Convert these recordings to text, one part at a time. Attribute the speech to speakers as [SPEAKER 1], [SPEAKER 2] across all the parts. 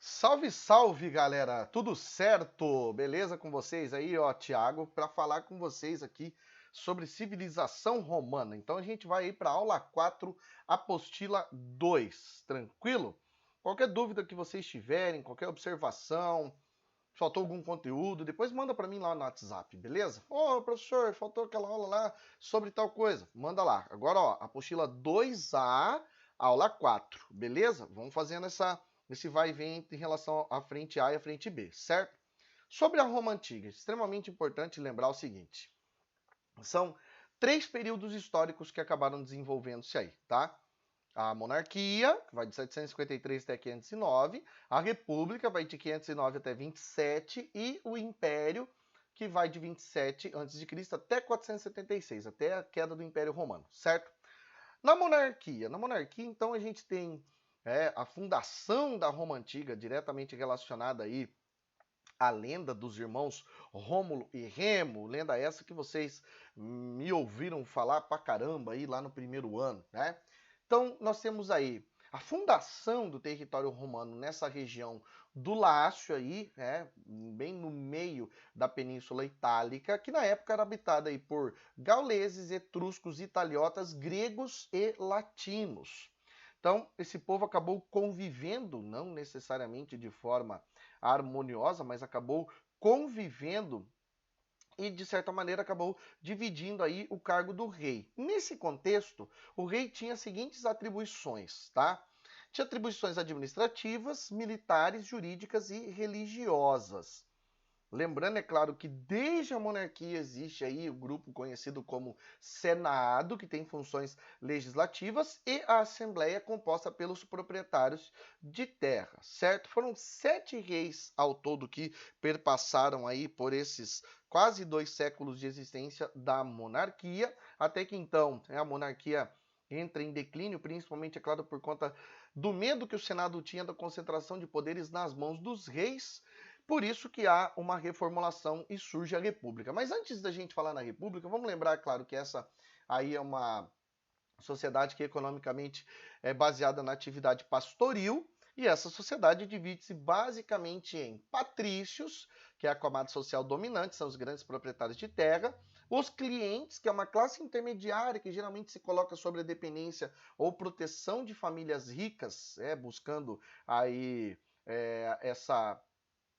[SPEAKER 1] Salve, salve, galera! Tudo certo? Beleza com vocês aí, ó, Thiago, para falar com vocês aqui sobre civilização romana. Então a gente vai aí para aula 4, apostila 2, tranquilo? Qualquer dúvida que vocês tiverem, qualquer observação, faltou algum conteúdo, depois manda para mim lá no WhatsApp, beleza? Ô, professor, faltou aquela aula lá sobre tal coisa. Manda lá. Agora, ó, apostila 2A, aula 4, beleza? Vamos fazendo esse vai e vem em relação à frente A e à frente B, certo? Sobre a Roma Antiga, é extremamente importante lembrar o seguinte: são três períodos históricos que acabaram desenvolvendo-se aí, tá? A monarquia, que vai de 753 até 509, a república vai de 509 até 27 e o império, que vai de 27 a.C. até 476, até a queda do Império Romano, certo? Na monarquia, então a gente tem a fundação da Roma Antiga, diretamente relacionada aí a lenda dos irmãos Rômulo e Remo, lenda essa que vocês me ouviram falar pra caramba aí lá no primeiro ano, né? Então nós temos aí a fundação do território romano nessa região do Lácio aí, bem no meio da Península Itálica, que na época era habitada aí por gauleses, etruscos, italiotas, gregos e latinos. Então, esse povo acabou convivendo, não necessariamente de forma harmoniosa, mas acabou convivendo e, de certa maneira, acabou dividindo aí o cargo do rei. Nesse contexto, o rei tinha as seguintes atribuições, tá? Tinha atribuições administrativas, militares, jurídicas e religiosas. Lembrando, é claro, que desde a monarquia existe aí o grupo conhecido como Senado, que tem funções legislativas, e a Assembleia, composta pelos proprietários de terra, certo? Foram 7 reis ao todo que perpassaram aí por esses quase 2 séculos de existência da monarquia, até que então a monarquia entra em declínio, principalmente, é claro, por conta do medo que o Senado tinha da concentração de poderes nas mãos dos reis. Por isso que há uma reformulação e surge a República. Mas antes da gente falar na República, vamos lembrar, claro, que essa aí é uma sociedade que economicamente é baseada na atividade pastoril, e essa sociedade divide-se basicamente em patrícios, que é a camada social dominante, são os grandes proprietários de terra, os clientes, que é uma classe intermediária que geralmente se coloca sobre a dependência ou proteção de famílias ricas, buscando aí essa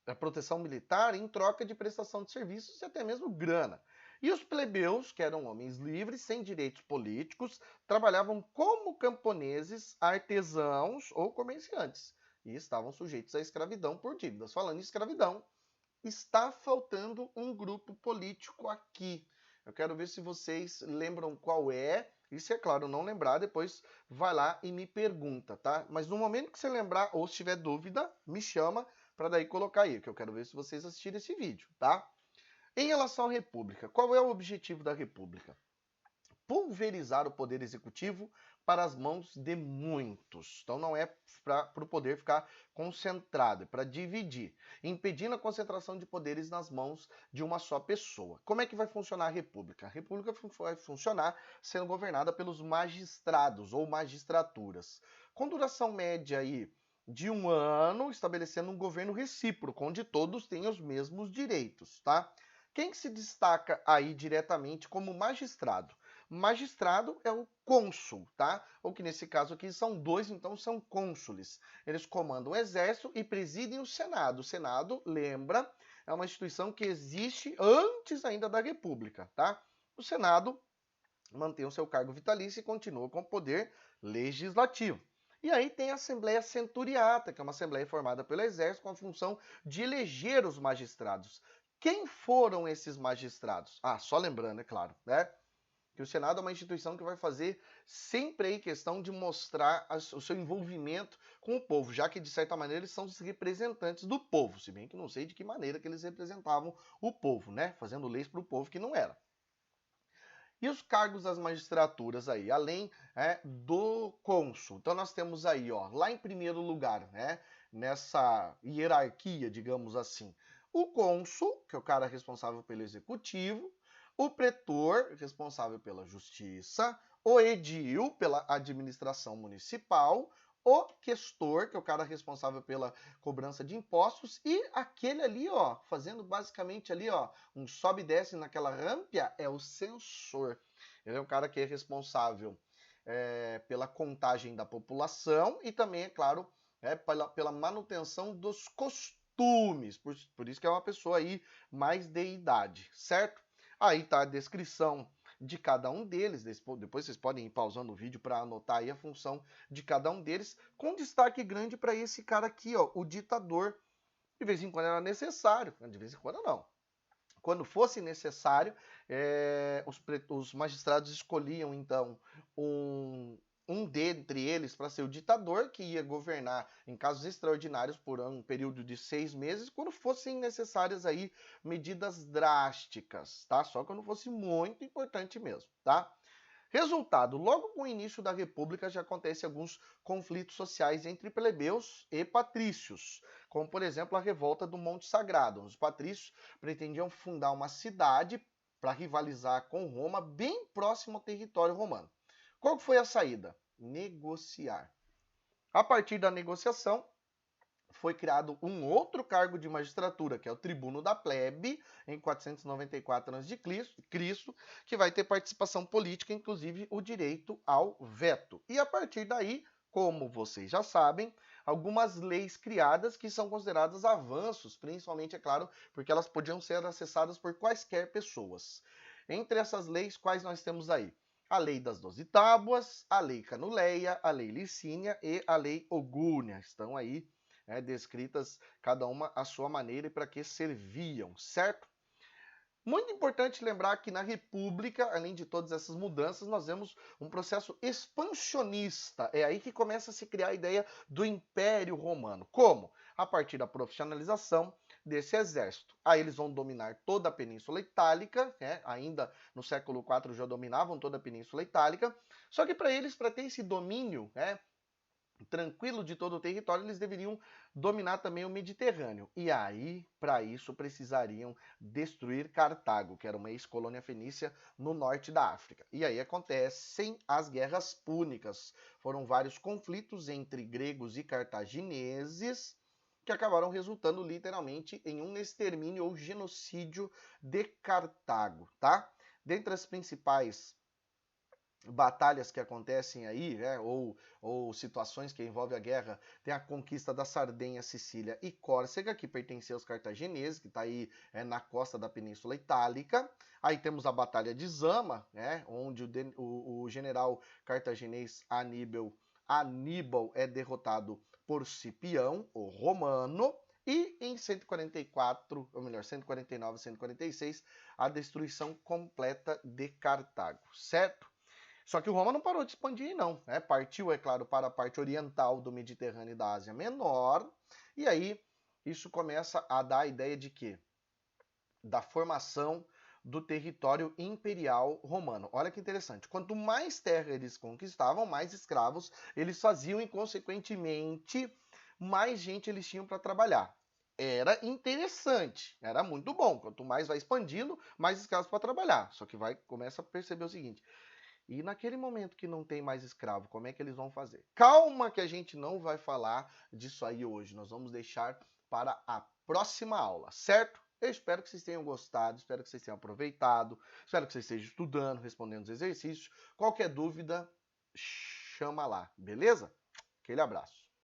[SPEAKER 1] a proteção militar em troca de prestação de serviços e até mesmo grana. E os plebeus, que eram homens livres, sem direitos políticos, trabalhavam como camponeses, artesãos ou comerciantes e estavam sujeitos à escravidão por dívidas. Falando em escravidão, está faltando um grupo político aqui. Eu quero ver se vocês lembram qual é. E se, é claro, não lembrar, depois vai lá e me pergunta, tá? Mas no momento que você lembrar ou se tiver dúvida, me chama para daí colocar aí, que eu quero ver se vocês assistirem esse vídeo, tá? Em relação à República, qual é o objetivo da República? Pulverizar o poder executivo para as mãos de muitos. Então não é para o poder ficar concentrado, é para dividir, impedindo a concentração de poderes nas mãos de uma só pessoa. Como é que vai funcionar a República? A República vai funcionar sendo governada pelos magistrados ou magistraturas, com duração média aí de 1 ano, estabelecendo um governo recíproco, onde todos têm os mesmos direitos, tá? Quem que se destaca aí diretamente como magistrado? Magistrado é o cônsul, tá? Ou que nesse caso aqui são dois, então são cônsules. Eles comandam o exército e presidem o Senado. O Senado, lembra, é uma instituição que existe antes ainda da República, tá? O Senado mantém o seu cargo vitalício e continua com o poder legislativo. E aí tem a Assembleia Centuriata, que é uma assembleia formada pelo Exército com a função de eleger os magistrados. Quem foram esses magistrados? Só lembrando, é claro, né? Que o Senado é uma instituição que vai fazer sempre aí questão de mostrar o seu envolvimento com o povo, já que de certa maneira eles são os representantes do povo, se bem que não sei de que maneira que eles representavam o povo, né? Fazendo leis para o povo que não era. E os cargos das magistraturas aí, além do cônsul. Então nós temos aí, ó, lá em primeiro lugar, né, nessa hierarquia, digamos assim, o cônsul, que é o cara responsável pelo executivo, o pretor, responsável pela justiça, o edil, pela administração municipal, o questor, que é o cara responsável pela cobrança de impostos, e aquele ali, ó, fazendo basicamente ali, ó, um sobe e desce naquela rampia, é o censor. Ele é o cara que é responsável pela contagem da população e também, é claro, pela manutenção dos costumes. Por isso que é uma pessoa aí mais de idade, certo? Aí tá a descrição de cada um deles. Depois vocês podem ir pausando o vídeo para anotar aí a função de cada um deles, com destaque grande para esse cara aqui, ó, o ditador. De vez em quando era necessário, de vez em quando não. Quando fosse necessário, os magistrados escolhiam, então, um dentre eles para ser o ditador, que ia governar em casos extraordinários por um período de 6 meses, quando fossem necessárias aí medidas drásticas, tá? Só quando fosse muito importante mesmo, tá? Resultado, logo com o início da República já acontecem alguns conflitos sociais entre plebeus e patrícios, como por exemplo a revolta do Monte Sagrado. Os patrícios pretendiam fundar uma cidade para rivalizar com Roma, bem próximo ao território romano. Qual foi a saída? Negociar. A partir da negociação, foi criado um outro cargo de magistratura, que é o tribuno da plebe, em 494 a.C., que vai ter participação política, inclusive o direito ao veto. E a partir daí, como vocês já sabem, algumas leis criadas que são consideradas avanços, principalmente, é claro, porque elas podiam ser acessadas por quaisquer pessoas. Entre essas leis, quais nós temos aí? A Lei das 12 Tábuas, a Lei Canuleia, a Lei Licínia e a Lei Ogúnia. Estão aí descritas cada uma à sua maneira e para que serviam, certo? Muito importante lembrar que na República, além de todas essas mudanças, nós vemos um processo expansionista. É aí que começa a se criar a ideia do Império Romano. Como? A partir da profissionalização desse exército. Aí eles vão dominar toda a Península Itálica, ainda no século IV já dominavam toda a Península Itálica, só que para eles, para ter esse domínio, tranquilo de todo o território, eles deveriam dominar também o Mediterrâneo. E aí, para isso, precisariam destruir Cartago, que era uma ex-colônia fenícia no norte da África. E aí acontecem as guerras púnicas. Foram vários conflitos entre gregos e cartagineses que acabaram resultando literalmente em um extermínio ou genocídio de Cartago, tá? Dentre as principais batalhas que acontecem aí, ou situações que envolvem a guerra, tem a conquista da Sardenha, Sicília e Córcega, que pertencia aos cartagineses, que está aí na costa da Península Itálica. Aí temos a Batalha de Zama, onde o general cartaginês Aníbal é derrotado por Cipião, o romano. E em 144, ou melhor, 149 e 146, a destruição completa de Cartago, certo? Só que Roma não parou de expandir, não. Partiu, é claro, para a parte oriental do Mediterrâneo e da Ásia Menor. E aí, isso começa a dar a ideia de quê? Da formação do território imperial romano. Olha que interessante. Quanto mais terra eles conquistavam, mais escravos eles faziam e, consequentemente, mais gente eles tinham para trabalhar. Era interessante, era muito bom. Quanto mais vai expandindo, mais escravos para trabalhar. Só que começa a perceber o seguinte: e naquele momento que não tem mais escravo, como é que eles vão fazer? Calma que a gente não vai falar disso aí hoje. Nós vamos deixar para a próxima aula, certo? Eu espero que vocês tenham gostado, espero que vocês tenham aproveitado, espero que vocês estejam estudando, respondendo os exercícios. Qualquer dúvida, chama lá, beleza? Aquele abraço.